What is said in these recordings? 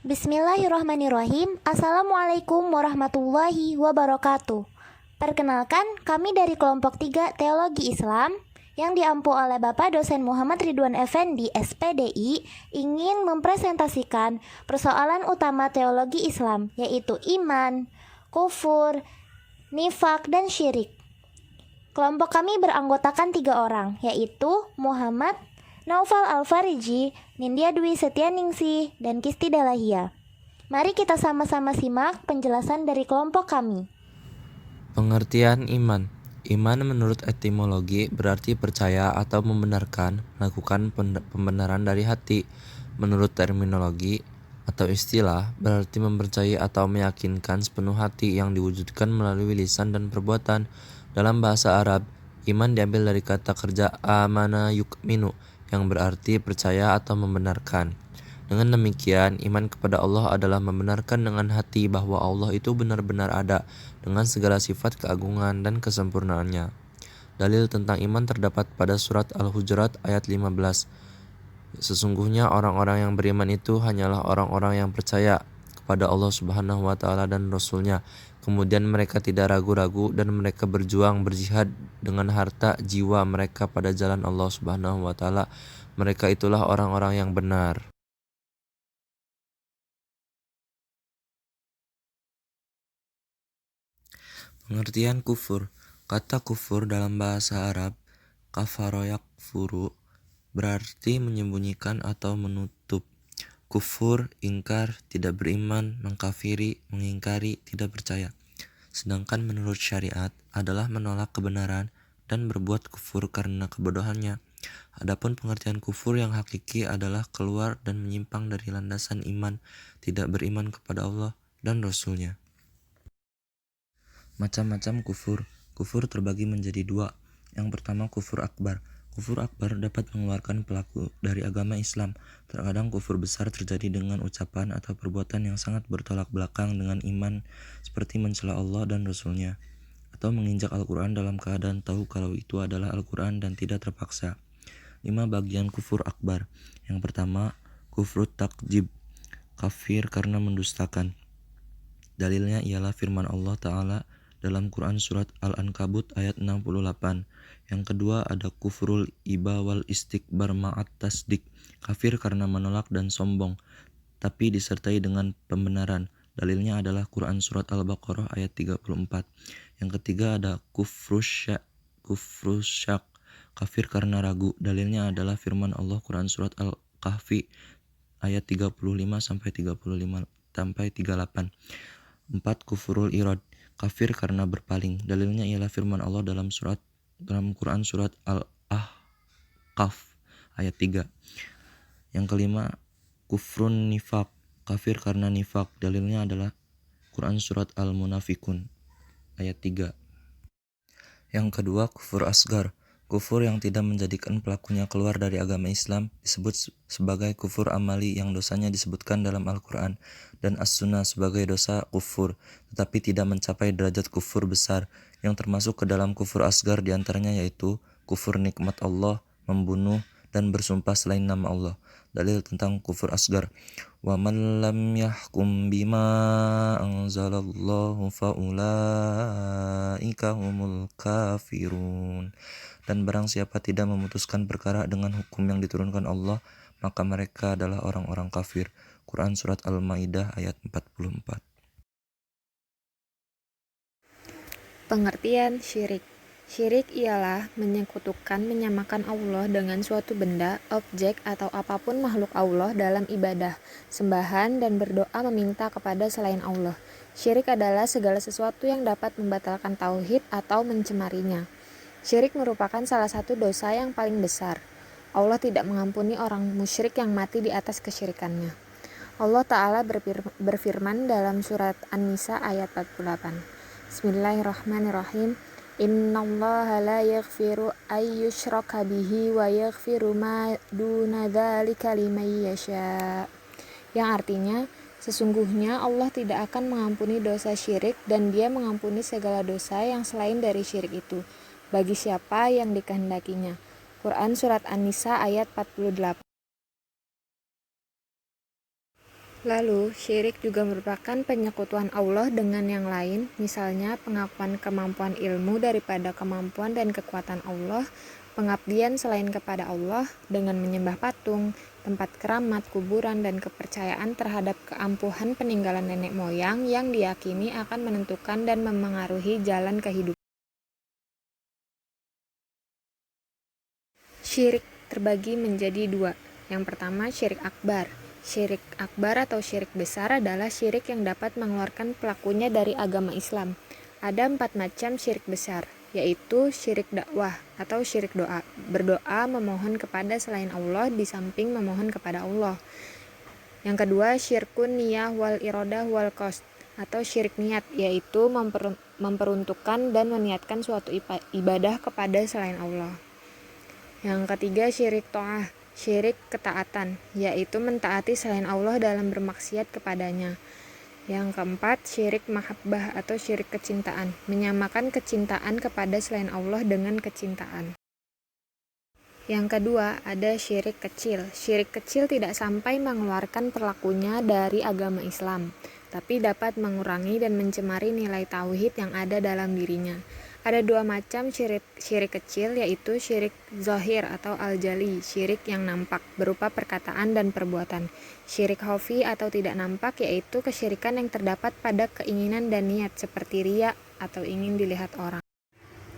Bismillahirrahmanirrahim. Assalamualaikum warahmatullahi wabarakatuh. Perkenalkan, kami dari kelompok 3 Teologi Islam yang diampu oleh Bapak Dosen Muhammad Ridwan Effendi SPDI ingin mempresentasikan persoalan utama teologi Islam, yaitu iman, kufur, nifak, dan syirik. Kelompok kami beranggotakan 3 orang, yaitu Muhammad Naufal Al-Fariji, Nindya Dwi Setianingsih, dan Kisti Dalahia. Mari kita sama-sama simak penjelasan dari kelompok kami. Pengertian iman. Iman menurut etimologi berarti percaya atau membenarkan, melakukan pembenaran dari hati. Menurut terminologi atau istilah, berarti mempercayai atau meyakinkan sepenuh hati yang diwujudkan melalui lisan dan perbuatan. Dalam bahasa Arab, iman diambil dari kata kerja amana yukminu, yang berarti percaya atau membenarkan. Dengan demikian, iman kepada Allah adalah membenarkan dengan hati bahwa Allah itu benar-benar ada dengan segala sifat keagungan dan kesempurnaannya. Dalil tentang iman terdapat pada surat Al-Hujurat ayat 15. Sesungguhnya orang-orang yang beriman itu hanyalah orang-orang yang percaya kepada Allah Subhanahu wa taala dan Rasul-Nya. Kemudian mereka tidak ragu-ragu dan mereka berjuang berjihad dengan harta jiwa mereka pada jalan Allah Subhanahu wa taala. Mereka itulah orang-orang yang benar. Pengertian kufur. Kata kufur dalam bahasa Arab, kafaro yakfuru, berarti menyembunyikan atau menutup. Kufur, ingkar, tidak beriman, mengkafiri, mengingkari, tidak percaya. Sedangkan menurut syariat adalah menolak kebenaran dan berbuat kufur karena kebodohannya. Adapun pengertian kufur yang hakiki adalah keluar dan menyimpang dari landasan iman, tidak beriman kepada Allah dan Rasul-Nya. Macam-macam kufur. Kufur terbagi menjadi 2. Yang pertama kufur akbar. Kufur akbar dapat mengeluarkan pelaku dari agama Islam. Terkadang kufur besar terjadi dengan ucapan atau perbuatan yang sangat bertolak belakang dengan iman, seperti mencela Allah dan Rasul-Nya, atau menginjak Al-Quran dalam keadaan tahu kalau itu adalah Al-Quran dan tidak terpaksa. 5 bagian kufur akbar. Yang pertama, kufrut takjib, kafir karena mendustakan. Dalilnya ialah firman Allah Ta'ala dalam Quran Surat Al-Ankabut ayat 68. Yang kedua ada kufrul iba wal istikbar ma'at tasdik, kafir karena menolak dan sombong, tapi disertai dengan pembenaran. Dalilnya adalah Quran Surat Al-Baqarah ayat 34. Yang ketiga ada kufrus syak, kafir karena ragu. Dalilnya adalah firman Allah Quran Surat Al-Kahfi ayat 35-38. 4. Kufurul irad, kafir karena berpaling. Dalilnya ialah firman Allah dalam Quran surat Al-Ahqaf ayat 3. Yang kelima, kufrun nifak, kafir karena nifak. Dalilnya adalah Quran surat Al-Munafikun ayat 3. Yang kedua, kufur asgar, kufur yang tidak menjadikan pelakunya keluar dari agama Islam, disebut sebagai kufur amali yang dosanya disebutkan dalam Al-Quran, dan as-sunnah sebagai dosa kufur, tetapi tidak mencapai derajat kufur besar. Yang termasuk ke dalam kufur asgar diantaranya yaitu kufur nikmat Allah, membunuh, dan bersumpah selain nama Allah. Dalil tentang kufur asgar. Wa man lam yahkum bima anzalallahu faulaika humul kafirun. Dan barang siapa tidak memutuskan perkara dengan hukum yang diturunkan Allah, maka mereka adalah orang-orang kafir. Quran Surat Al-Maidah ayat 44. Pengertian syirik. Syirik ialah menyamakan Allah dengan suatu benda, objek, atau apapun makhluk Allah dalam ibadah, sembahan, dan berdoa meminta kepada selain Allah. Syirik adalah segala sesuatu yang dapat membatalkan tauhid atau mencemarinya. Syirik merupakan salah satu dosa yang paling besar. Allah tidak mengampuni orang musyrik yang mati di atas kesyirikannya. Allah Ta'ala berfirman dalam surat An-Nisa ayat 48. Bismillahirrahmanirrahim. Innallaha la yaghfiru ayyushraka bihi wa yaghfiru ma duna dzalika liman yasha. Yang artinya, sesungguhnya Allah tidak akan mengampuni dosa syirik dan Dia mengampuni segala dosa yang selain dari syirik itu bagi siapa yang dikehendakinya. Quran Surat An-Nisa ayat 48. Lalu, syirik juga merupakan penyekutuan Allah dengan yang lain, misalnya pengakuan kemampuan ilmu daripada kemampuan dan kekuatan Allah, pengabdian selain kepada Allah dengan menyembah patung, tempat keramat, kuburan, dan kepercayaan terhadap keampuhan peninggalan nenek moyang yang diyakini akan menentukan dan memengaruhi jalan kehidupan. Syirik terbagi menjadi dua. Yang pertama, syirik akbar. Syirik akbar atau syirik besar adalah syirik yang dapat mengeluarkan pelakunya dari agama Islam. Ada 4 macam syirik besar, yaitu syirik dakwah atau syirik doa. Berdoa memohon kepada selain Allah di samping memohon kepada Allah. Yang kedua, syirkun niyah wal irodah wal qasd atau syirik niat, yaitu memperuntukkan dan meniatkan suatu ibadah kepada selain Allah. Yang ketiga, syirik ta'ah, syirik ketaatan, yaitu mentaati selain Allah dalam bermaksiat kepadanya. Yang keempat, syirik mahabbah atau syirik kecintaan, menyamakan kecintaan kepada selain Allah dengan kecintaan. Yang kedua, ada syirik kecil. Syirik kecil tidak sampai mengeluarkan pelakunya dari agama Islam, tapi dapat mengurangi dan mencemari nilai tauhid yang ada dalam dirinya. Ada 2 macam syirik kecil, yaitu syirik zahir atau al-jali, syirik yang nampak berupa perkataan dan perbuatan. Syirik khafi atau tidak nampak, yaitu kesyirikan yang terdapat pada keinginan dan niat seperti riya atau ingin dilihat orang.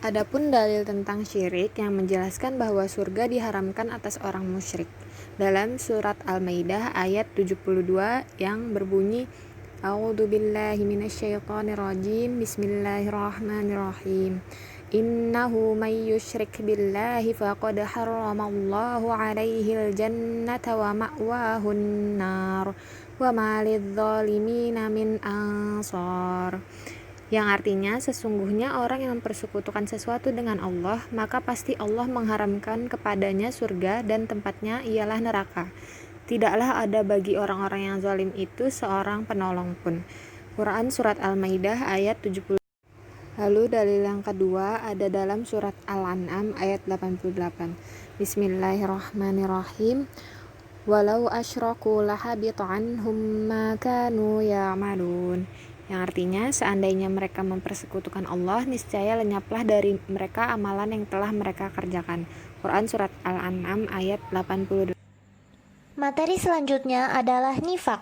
Adapun dalil tentang syirik yang menjelaskan bahwa surga diharamkan atas orang musyrik dalam surat Al-Maidah ayat 72 yang berbunyi A'udzu billahi minasyaitonir rajim. Bismillahirrahmanirrahim. Innahu may yusyrik billahi faqad harramallahu 'alaihil jannata wa ma'wahun nar wa ma lidh-dhalimina min ansar. Yang artinya, sesungguhnya orang yang mempersekutukan sesuatu dengan Allah, maka pasti Allah mengharamkan kepadanya surga dan tempatnya ialah neraka. Tidaklah ada bagi orang-orang yang zalim itu seorang penolong pun. Quran Surat Al-Maidah ayat 70. Lalu dalil yang kedua ada dalam Surat Al-An'am ayat 88. Bismillahirrahmanirrahim. Walau asyraku lahabita anhum ma kanu ya'malun. Yang artinya, seandainya mereka mempersekutukan Allah, niscaya lenyaplah dari mereka amalan yang telah mereka kerjakan. Quran Surat Al-An'am ayat 82. Materi selanjutnya adalah nifak.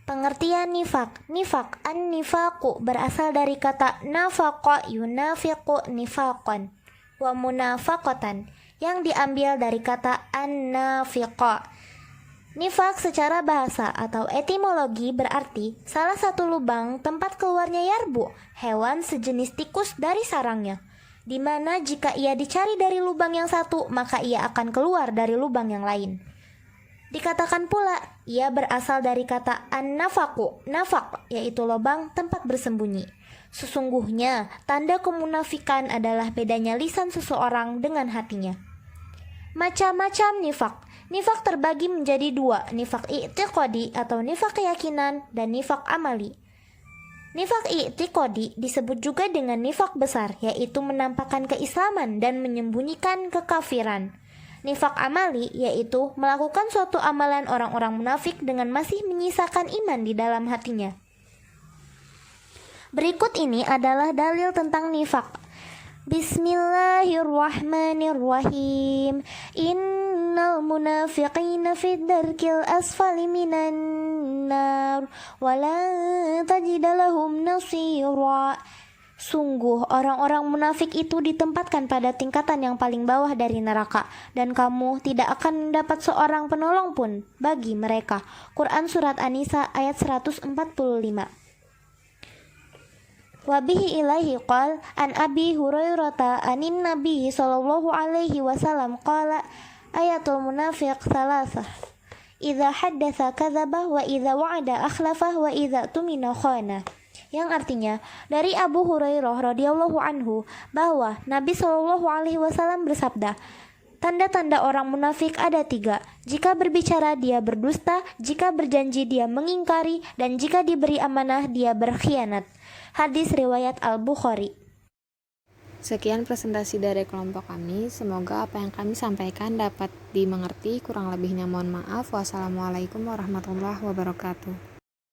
Pengertian nifak. Nifak, an-nifaku berasal dari kata nafaqa yunafiqu nifaqan wa munafaqatan yang diambil dari kata an-nafiqa. Nifak secara bahasa atau etimologi berarti salah satu lubang tempat keluarnya yarbu, hewan sejenis tikus dari sarangnya, di mana jika ia dicari dari lubang yang satu, maka ia akan keluar dari lubang yang lain. Dikatakan pula, ia berasal dari kata an-nafaku, nafak, yaitu lubang tempat bersembunyi. Sesungguhnya, tanda kemunafikan adalah bedanya lisan seseorang dengan hatinya. Macam-macam nifak. Nifak terbagi menjadi 2, nifak i'tiqadi atau nifak keyakinan dan nifak amali. Nifak i'tiqadi disebut juga dengan nifak besar, yaitu menampakkan keislaman dan menyembunyikan kekafiran. Nifak amali yaitu melakukan suatu amalan orang-orang munafik dengan masih menyisakan iman di dalam hatinya. Berikut ini adalah dalil tentang nifak. Bismillahirrahmanirrahim. Innal munafiqina fid darkil asfali minan nar wa la tajida lahum nasira. Sungguh orang-orang munafik itu ditempatkan pada tingkatan yang paling bawah dari neraka, dan kamu tidak akan mendapat seorang penolong pun bagi mereka. Quran Surat An-Nisa ayat 145. Wabihi ilaihi qal an Abi Hurairata anin Nabi sallallahu alaihi wasallam qala ayatul munafiq salasah. Idza haddatsa kadzaba wa idza wa'ada akhlafa wa idza tumina khana. Yang artinya dari Abu Hurairah radhiyallahu anhu bahwa Nabi Shallallahu alaihi wasallam bersabda, tanda-tanda orang munafik ada 3. Jika berbicara dia berdusta, jika berjanji dia mengingkari, dan jika diberi amanah dia berkhianat. Hadis riwayat Al-Bukhari. Sekian presentasi dari kelompok kami. Semoga apa yang kami sampaikan dapat dimengerti. Kurang lebihnya mohon maaf. Wassalamualaikum warahmatullahi wabarakatuh.